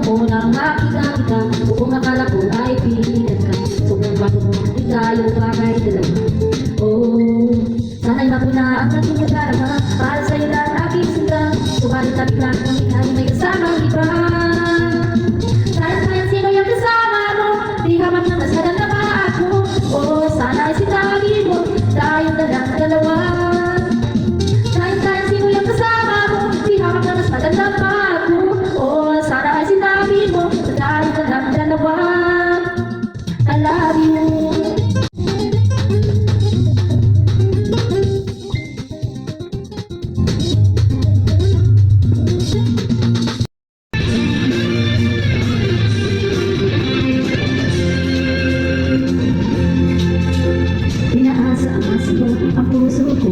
unang makita kita, buong akala ko ay pilihan ka. Sobrang bago mo, di tayo bagay dalawa. Oh, sana'y mapuna ang ating nadarama, para sa'yo na aking sinta. Subalit na bigla kang ikaw may kasamang iba. Kahit ngayon sino yung kasama mo, di hamak na masalan na ba ako. Oh, sana'y sinabi mo, tayong dalawa. Kahit ngayon sino yung kasama mo, di hamak na masalan na ba ako. Oh, sana'y sinabi mo, tayong dalawa. I love you. Inaasa-asa mo ang puso ko,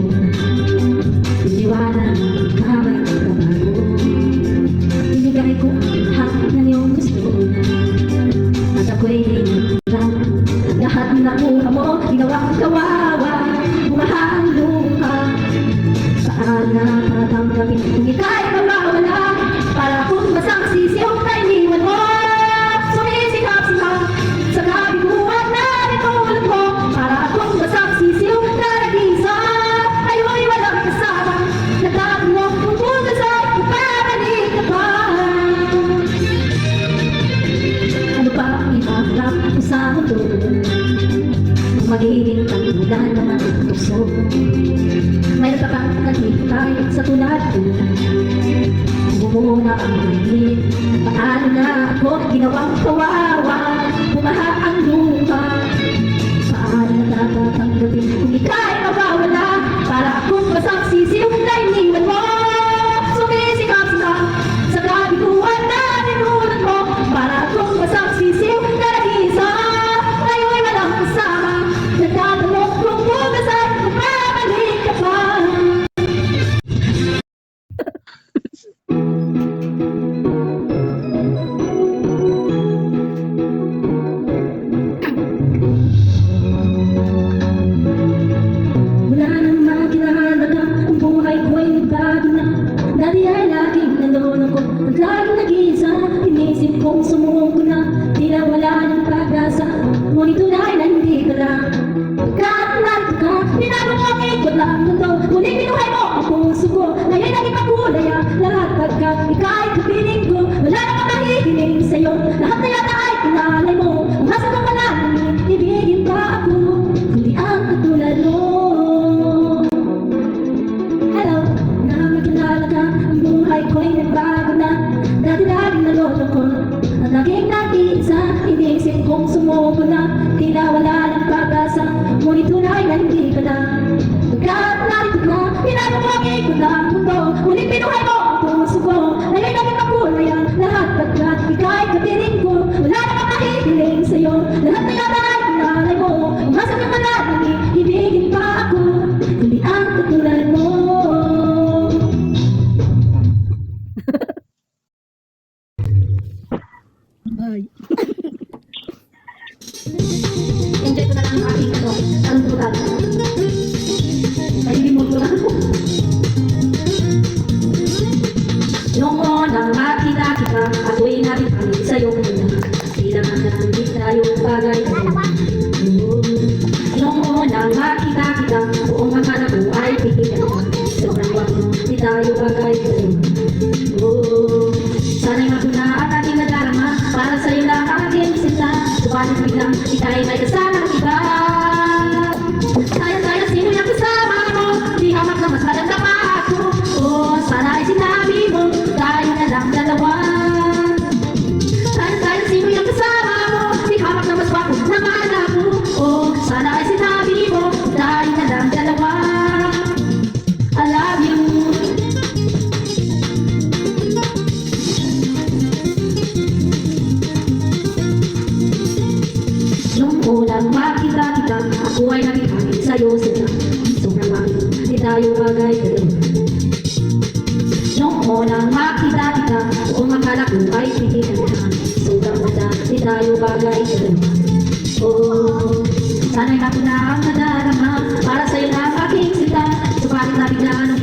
iniwanan habang nagbabago. Binigay ko ang lahat ng iyong gusto, at ako'y nailang. Lahat ng nakuha mo, ginawa kong kawawa, bumaha ang luha. Saan na tatanggapin kung ika'y mawawala, para kung basang sisiyong na iniwan mo. Sumisikap sila sa gabi buwan na itulad mo, para kung basang sisiyong na nag-isa. Ayo'y walang kasama, nagdami mo kung bugasay, kapabalik ka pa. Ano pa ang ihaharap ko sa mundo, kung magiging katulad ng mga puso? Mayroon ka bang naghihintay sa tulad ko? Bumuna ang hangin, paano na ako ginawang kawawa, bumaha ang lupa. Paano na tatanggapin kung ika'y mawawala, para akong basang sisiyong na iniwan mo. Sumisikap sila sa gabi buwan na tinulad mo, para akong basang sisiyong na nag-isa. Ngayon'y walang kasama, nagtatanong kung bugasan, kung babalik ka pa. Wala nang makilala ka, ang buhay ko'y nagbago na. Dati ay laging nalulungkot at laging nag-iisa. Inisip kong sumuong ko na, tila wala ng pag-asa. Ngunit tunay na hindi ka lang. Pagkatulad ka, binago mo ang ikot ng mundo. Ngunit pinuhay mo ang puso ko, ngayon naging makulay ang lahat. Pagkat ika'y kapiling ko, wala nang makahihiling sa'yo. Lahat na yata ay pinalay mo, ang hasa ng wala nang ibigin pa ako, kundi ang katulad mo. Hello, na makilala ka, ang buhay ko'y nagbago na. Dati laging nalulungkot at laging nag-iisa. Inisip kong sumuko na, tila wala ng pag-asa. Ngunit tunay na hindi ka na. Pagkat narito ka, binago mo ang ikot ng mundo. Ngunit pinuhay mo ang puso ko, ngayon naging makulay ang lahat. Pagkat ika'y kapiling ko, wala na makahihiling sa'yo. Lahat na yata ay pinalay mo, ang hasa ng wala nang ibigin pa ako, kundi ang katulad mo. Bye. Enjoy ko na lang ang aking anong tutal. Ay, limot ko na ako. Noong unang makita kita, ako'y nabibalik sa'yo muna. Kailangan na hindi tayo bagay. Noong unang makita kita, buong akala ko ay pilihan ka. Sobrang wako, hindi tayo bagay. Sana'y mapuna ang ating nadarama, para sa'yo lang ang aking sinta. Subalit biglang ika'y may kasamang iba. Kaya sino yung kasama mo, di hamak na mas maganda pa ako. Oh, sana ay sinabi mo, tayo na lang dalawa. Kaya sino yung kasama mo, di hamak na mas wako naman ako. Oh, sana ay sinabi mo, tayo na lang dalawa. I love you. Nung unang makita kita, ako ay nakikita sa'yo sila. Sobrang bakit, di tayo bagay dalawa. Nung unang makita kita, buong akala ko ay pilihan ka. Sobrang ganda, di tayo bagay dalawa. Oh, sana'y mapuna ang nadarama, para sa'yo na ang aking sita. Subalit na biglaan